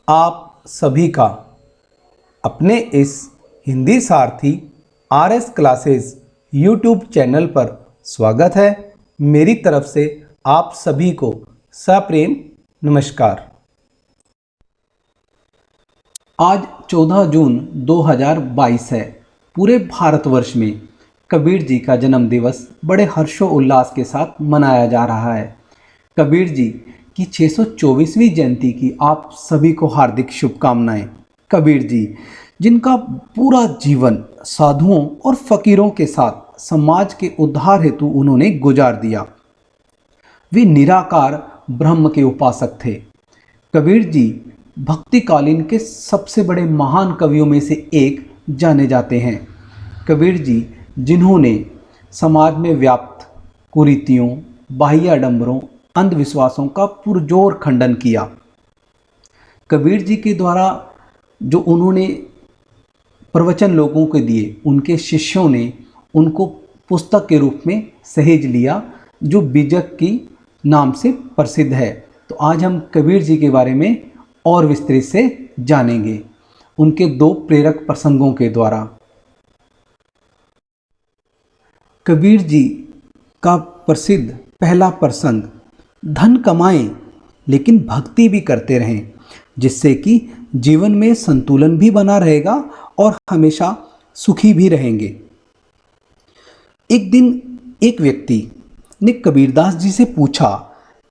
आप सभी का अपने इस हिंदी सारथी आरएस क्लासेस यूट्यूब चैनल पर स्वागत है। मेरी तरफ से आप सभी को सप्रेम नमस्कार। आज 14 जून 2022 है। पूरे भारतवर्ष में कबीर जी का जन्म दिवस बड़े हर्षोल्लास के साथ मनाया जा रहा है। कबीर जी की 624वीं जयंती की आप सभी को हार्दिक शुभकामनाएं। कबीर जी जिनका पूरा जीवन साधुओं और फकीरों के साथ समाज के उद्धार हेतु उन्होंने गुजार दिया। वे निराकार ब्रह्म के उपासक थे। कबीर जी भक्तिकालीन के सबसे बड़े महान कवियों में से एक जाने जाते हैं। कबीर जी जिन्होंने समाज में व्याप्त कुरीतियों, बाह्य आडंबरों, अंधविश्वासों का पुरजोर खंडन किया। कबीर जी के द्वारा जो उन्होंने प्रवचन लोगों को दिए, उनके शिष्यों ने उनको पुस्तक के रूप में सहेज लिया, जो बीजक की नाम से प्रसिद्ध है। तो आज हम कबीर जी के बारे में और विस्तृत से जानेंगे उनके दो प्रेरक प्रसंगों के द्वारा। कबीर जी का प्रसिद्ध पहला प्रसंग, धन कमाएं लेकिन भक्ति भी करते रहें, जिससे कि जीवन में संतुलन भी बना रहेगा और हमेशा सुखी भी रहेंगे। एक दिन एक व्यक्ति ने कबीरदास जी से पूछा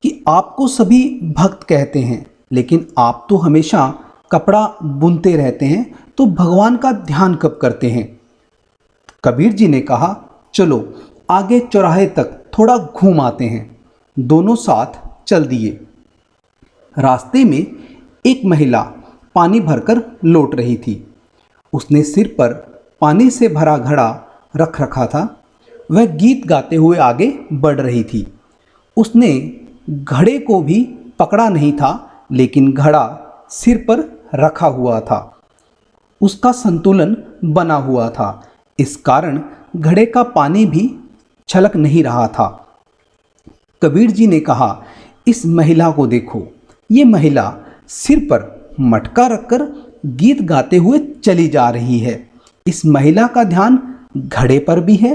कि आपको सभी भक्त कहते हैं, लेकिन आप तो हमेशा कपड़ा बुनते रहते हैं, तो भगवान का ध्यान कब करते हैं? कबीर जी ने कहा, चलो आगे चौराहे तक थोड़ा घूम आते हैं। दोनों साथ चल दिए। रास्ते में एक महिला पानी भरकर लौट रही थी। उसने सिर पर पानी से भरा घड़ा रख रखा था। वह गीत गाते हुए आगे बढ़ रही थी। उसने घड़े को भी पकड़ा नहीं था, लेकिन घड़ा सिर पर रखा हुआ था। उसका संतुलन बना हुआ था, इस कारण घड़े का पानी भी छलक नहीं रहा था। कबीर जी ने कहा, इस महिला को देखो, ये महिला सिर पर मटका रखकर गीत गाते हुए चली जा रही है। इस महिला का ध्यान घड़े पर भी है,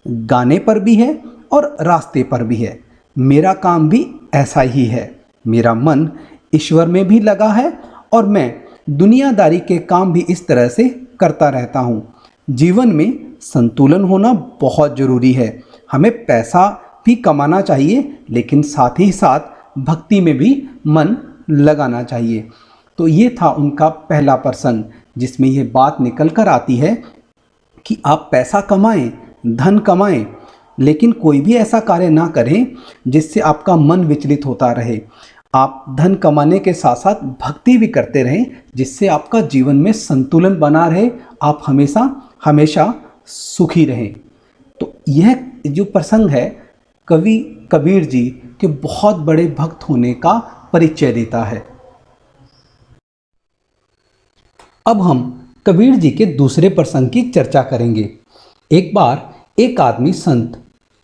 गाने पर भी है और रास्ते पर भी है। मेरा काम भी ऐसा ही है। मेरा मन ईश्वर में भी लगा है और मैं दुनियादारी के काम भी इस तरह से करता रहता हूँ। जीवन में संतुलन होना बहुत ज़रूरी है। हमें पैसा भी कमाना चाहिए, लेकिन साथ ही साथ भक्ति में भी मन लगाना चाहिए। तो ये था उनका पहला प्रसंग, जिसमें ये बात निकल कर आती है कि आप पैसा कमाएं, धन कमाएं, लेकिन कोई भी ऐसा कार्य ना करें जिससे आपका मन विचलित होता रहे। आप धन कमाने के साथ साथ भक्ति भी करते रहें, जिससे आपका जीवन में संतुलन बना रहे, आप हमेशा हमेशा सुखी रहें। तो यह जो प्रसंग है कवि कबीर जी के बहुत बड़े भक्त होने का परिचय देता है। अब हम कबीर जी के दूसरे प्रसंग की चर्चा करेंगे। एक बार एक आदमी संत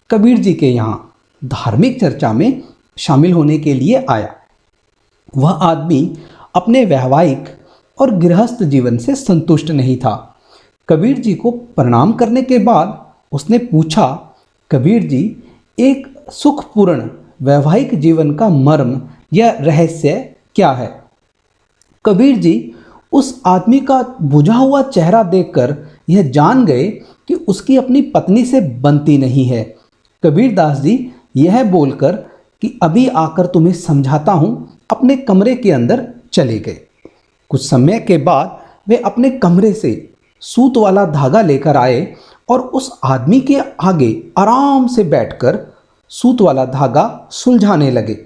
कबीर जी के यहाँ धार्मिक चर्चा में शामिल होने के लिए आया। वह आदमी अपने वैवाहिक और गृहस्थ जीवन से संतुष्ट नहीं था। कबीर जी को प्रणाम करने के बाद उसने पूछा, कबीर जी, एक सुखपूर्ण वैवाहिक जीवन का मर्म या रहस्य क्या है? कबीर जी उस आदमी का बुझा हुआ चेहरा देखकर यह जान गए कि उसकी अपनी पत्नी से बनती नहीं है। कबीरदास जी यह बोलकर कि अभी आकर तुम्हें समझाता हूँ, अपने कमरे के अंदर चले गए। कुछ समय के बाद वे अपने कमरे से सूत वाला धागा लेकर आए और उस आदमी के आगे आराम से बैठकर सूत वाला धागा सुलझाने लगे।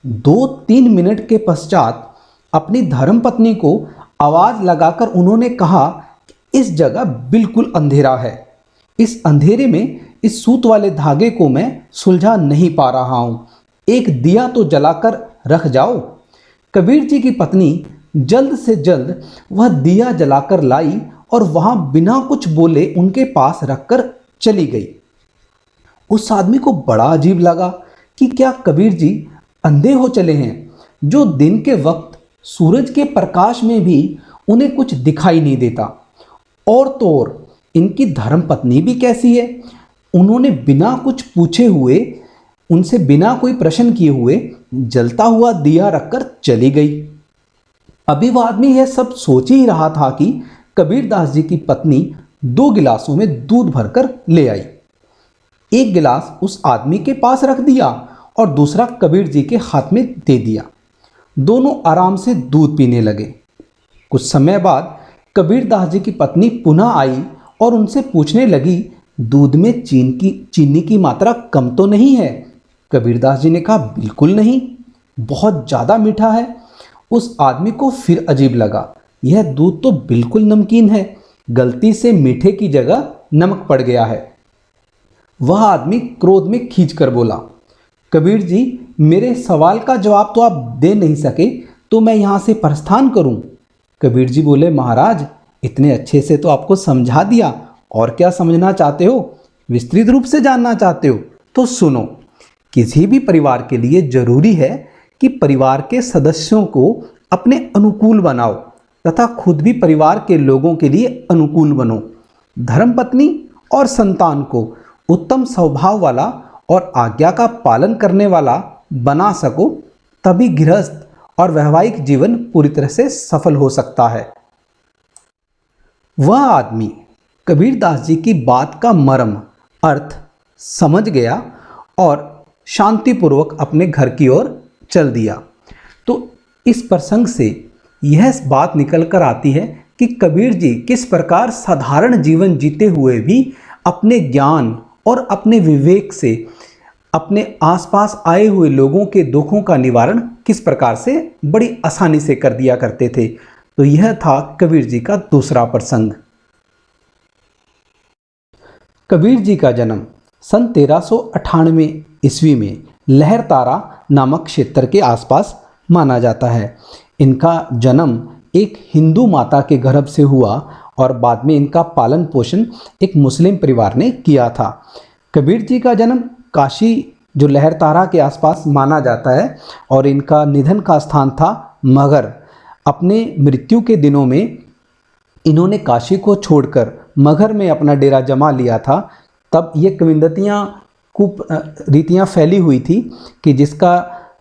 2-3 मिनट के पश्चात अपनी धर्मपत्नी को आवाज लगाकर उन्होंने कहा, इस जगह बिल्कुल अंधेरा है। इस अंधेरे में इस सूत वाले धागे को मैं सुलझा नहीं पा रहा हूं। एक दिया तो जलाकर रख जाओ। कबीर जी की पत्नी जल्द से जल्द वह दिया जलाकर लाई और वहां बिना कुछ बोले उनके पास रखकर चली गई। उस आदमी को बड़ा अजीब लगा कि क्या कबीर जी अंधे हो चले हैं, जो दिन के वक्त सूरज के प्रकाश में भी उन्हें कुछ दिखाई नहीं देता। और तो और इनकी धर्मपत्नी भी कैसी है, उन्होंने बिना कुछ पूछे हुए, उनसे बिना कोई प्रश्न किए हुए जलता हुआ दिया रखकर चली गई। अभी वह आदमी यह सब सोच ही रहा था कि कबीरदास जी की पत्नी 2 गिलासों में दूध भरकर ले आई। एक गिलास उस आदमी के पास रख दिया और दूसरा कबीर जी के हाथ में दे दिया। दोनों आराम से दूध पीने लगे। कुछ समय बाद कबीरदास जी की पत्नी पुनः आई और उनसे पूछने लगी, दूध में चीनी की मात्रा कम तो नहीं है? कबीरदास जी ने कहा, बिल्कुल नहीं, बहुत ज़्यादा मीठा है। उस आदमी को फिर अजीब लगा, यह दूध तो बिल्कुल नमकीन है, गलती से मीठे की जगह नमक पड़ गया है। वह आदमी क्रोध में खींचकर बोला, कबीर जी, मेरे सवाल का जवाब तो आप दे नहीं सके तो मैं यहाँ से प्रस्थान करूँ? कबीर जी बोले, महाराज, इतने अच्छे से तो आपको समझा दिया, और क्या समझना चाहते हो? विस्तृत रूप से जानना चाहते हो तो सुनो। किसी भी परिवार के लिए जरूरी है कि परिवार के सदस्यों को अपने अनुकूल बनाओ तथा खुद भी परिवार के लोगों के लिए अनुकूल बनो। धर्मपत्नी और संतान को उत्तम स्वभाव वाला और आज्ञा का पालन करने वाला बना सको, तभी गृहस्थ और वैवाहिक जीवन पूरी तरह से सफल हो सकता है। वह आदमी कबीरदास जी की बात का मर्म अर्थ समझ गया और शांतिपूर्वक अपने घर की ओर चल दिया। तो इस प्रसंग से यह बात निकल कर आती है कि कबीर जी किस प्रकार साधारण जीवन जीते हुए भी अपने ज्ञान और अपने विवेक से अपने आसपास आए हुए लोगों के दुखों का निवारण किस प्रकार से बड़ी आसानी से कर दिया करते थे। तो यह था कबीर जी का दूसरा प्रसंग। कबीर जी का जन्म सन 1398 ईस्वी में लहरतारा नामक क्षेत्र के आसपास माना जाता है। इनका जन्म एक हिंदू माता के गर्भ से हुआ और बाद में इनका पालन पोषण एक मुस्लिम परिवार ने किया था। कबीर जी का जन्म काशी जो लहरतारा के आसपास माना जाता है और इनका निधन का स्थान था मगहर। अपने मृत्यु के दिनों में इन्होंने काशी को छोड़कर मगहर में अपना डेरा जमा लिया था। तब ये किंवदंतियाँ रीतियाँ फैली हुई थी कि जिसका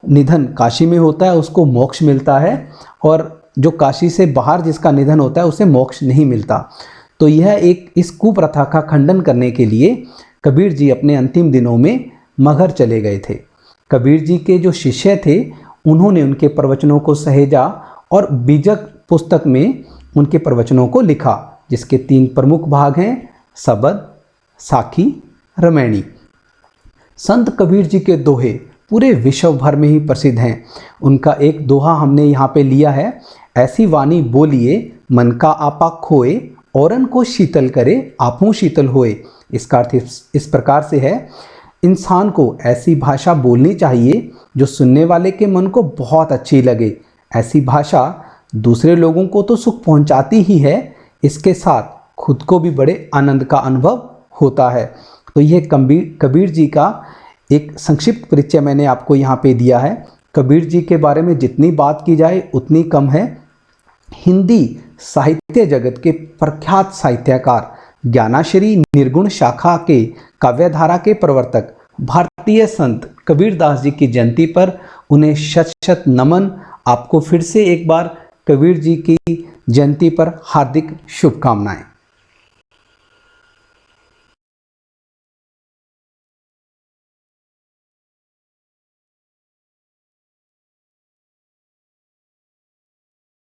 निधन काशी में होता है उसको मोक्ष मिलता है और जो काशी से बाहर जिसका निधन होता है उसे मोक्ष नहीं मिलता। तो यह एक इस कुप्रथा का खंडन करने के लिए कबीर जी अपने अंतिम दिनों में मगहर चले गए थे। कबीर जी के जो शिष्य थे उन्होंने उनके प्रवचनों को सहेजा और बीजक पुस्तक में उनके प्रवचनों को लिखा, जिसके 3 प्रमुख भाग हैं, सबद, साखी, रमैणी। संत कबीर जी के दोहे पूरे विश्व भर में ही प्रसिद्ध हैं। उनका एक दोहा हमने यहाँ पे लिया है, ऐसी वाणी बोलिए मन का आपा खोए, औरन को शीतल करे आपू शीतल होए। इसका अर्थ इस प्रकार से है, इंसान को ऐसी भाषा बोलनी चाहिए जो सुनने वाले के मन को बहुत अच्छी लगे। ऐसी भाषा दूसरे लोगों को तो सुख पहुंचाती ही है, इसके साथ खुद को भी बड़े आनंद का अनुभव होता है। तो यह कबीर जी का एक संक्षिप्त परिचय मैंने आपको यहाँ पे दिया है। कबीर जी के बारे में जितनी बात की जाए उतनी कम है। हिंदी साहित्य जगत के प्रख्यात साहित्यकार, ज्ञानाश्री निर्गुण शाखा के काव्यधारा के प्रवर्तक, भारतीय संत कबीरदास जी की जयंती पर उन्हें शत शत नमन। आपको फिर से एक बार कबीर जी की जयंती पर हार्दिक शुभकामनाएं।